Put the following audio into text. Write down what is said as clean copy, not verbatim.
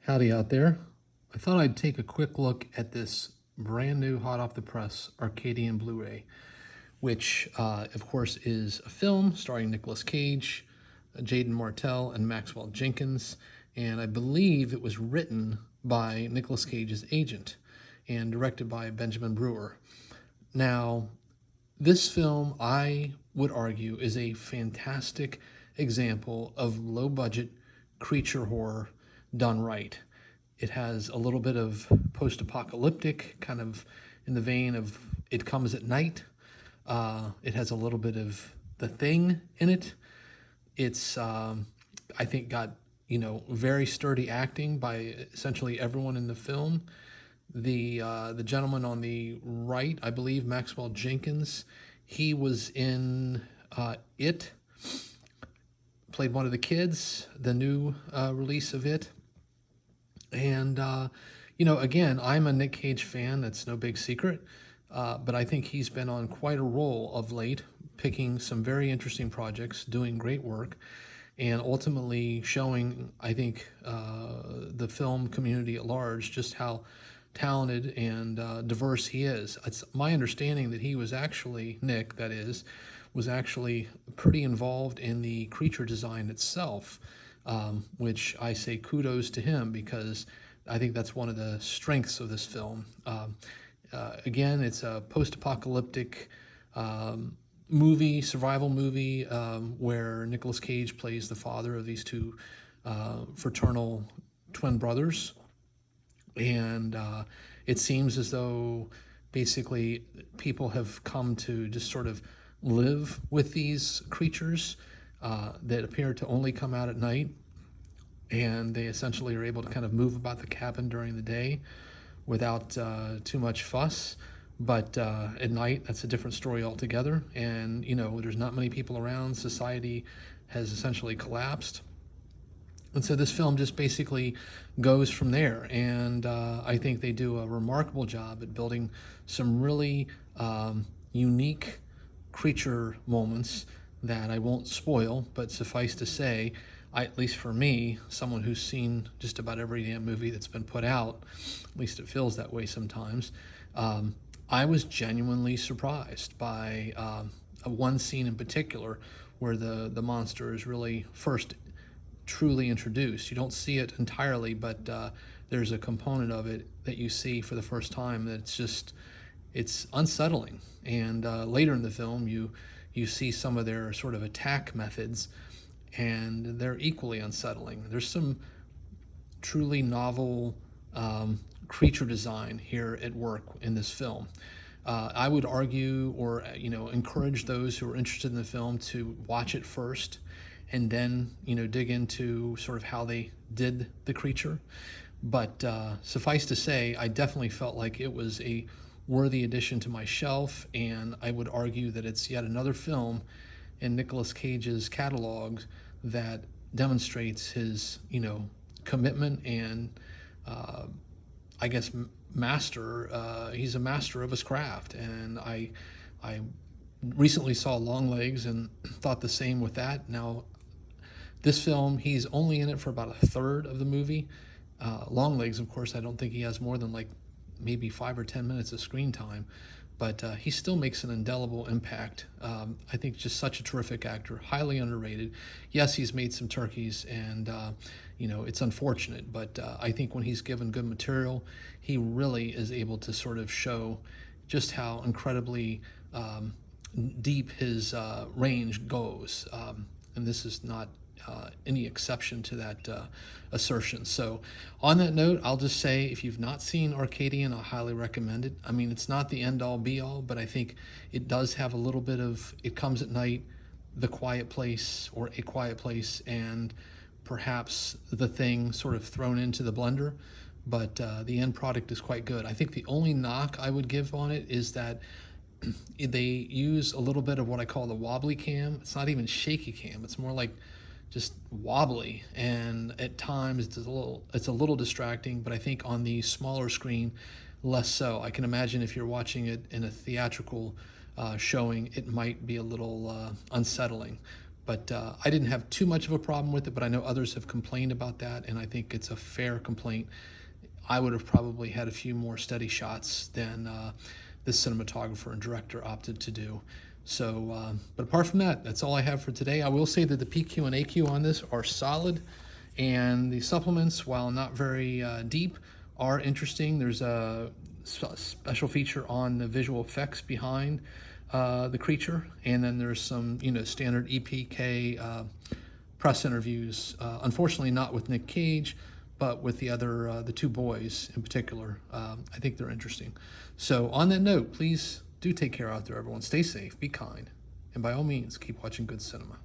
Howdy out there. I thought I'd take a quick look at this brand new hot off the press Arcadian Blu-ray, which of course is a film starring Nicolas Cage, Jaden Martell, and Maxwell Jenkins. And I believe it was written by Nicolas Cage's agent and directed by Benjamin Brewer. Now, this film, I would argue, is a fantastic example of low budget creature horror done right. It has a little bit of post apocalyptic, kind of in the vein of It Comes at Night. It has a little bit of The Thing in it. It's, I think, got, very sturdy acting by essentially everyone in the film. The gentleman on the right, I believe, Maxwell Jenkins, he was in It, played one of the kids, the new release of It. And, again, I'm a Nick Cage fan. That's no big secret. But I think he's been on quite a roll of late, picking some very interesting projects, doing great work, and ultimately showing, I think, the film community at large just how talented and diverse he is. It's my understanding that he was actually, Nick, that is, was actually pretty involved in the creature design itself, which I say kudos to him because I think that's one of the strengths of this film. Again, it's a post-apocalyptic movie, survival movie, where Nicolas Cage plays the father of these two fraternal twin brothers. And it seems as though basically people have come to just sort of live with these creatures that appear to only come out at night. And they essentially are able to kind of move about the cabin during the day without too much fuss. But at night, that's a different story altogether. And, there's not many people around. Society has essentially collapsed. And so this film just basically goes from there. And I think they do a remarkable job at building some really unique creature moments that I won't spoil, but suffice to say, at least for me, someone who's seen just about every damn movie that's been put out, at least it feels that way sometimes, I was genuinely surprised by one scene in particular where the monster is really first truly introduced. You don't see it entirely, but there's a component of it that you see for the first time it's unsettling. And later in the film, you see some of their sort of attack methods, and they're equally unsettling. There's some truly novel creature design here at work in this film. I would argue or encourage those who are interested in the film to watch it first and then dig into sort of how they did the creature. But suffice to say, I definitely felt like it was a worthy addition to my shelf, and I would argue that it's yet another film in Nicolas Cage's catalog that demonstrates his commitment and I guess master. He's a master of his craft, and I recently saw Longlegs and thought the same with that. Now, this film, he's only in it for about a third of the movie. Longlegs, of course, I don't think he has more than like maybe 5 or 10 minutes of screen time, but he still makes an indelible impact. I think just such a terrific actor, highly underrated. Yes, he's made some turkeys, and it's unfortunate, but I think when he's given good material, he really is able to sort of show just how incredibly deep his range goes. And this is not any exception to that assertion. So on that note, I'll just say, if you've not seen Arcadian, I highly recommend it. I mean, it's not the end-all be-all, but I think it does have a little bit of It Comes at Night, The Quiet Place, or A Quiet Place, and perhaps The Thing sort of thrown into the blender. But the end product is quite good. I think the only knock I would give on it is that they use a little bit of what I call the wobbly cam. It's not even shaky cam. It's more like just wobbly, and at times it's a little distracting, but I think on the smaller screen, less so. I can imagine if you're watching it in a theatrical showing, it might be a little unsettling. But I didn't have too much of a problem with it, but I know others have complained about that, and I think it's a fair complaint. I would have probably had a few more steady shots than this cinematographer and director opted to do. So, but apart from that, that's all I have for today. I will say that the PQ and AQ on this are solid, and the supplements, while not very deep, are interesting. There's a special feature on the visual effects behind the creature, and then there's some, standard EPK press interviews. Unfortunately, not with Nick Cage, but with the two boys in particular. I think they're interesting. So on that note, please do take care out there, everyone. Stay safe, be kind, and by all means, keep watching good cinema.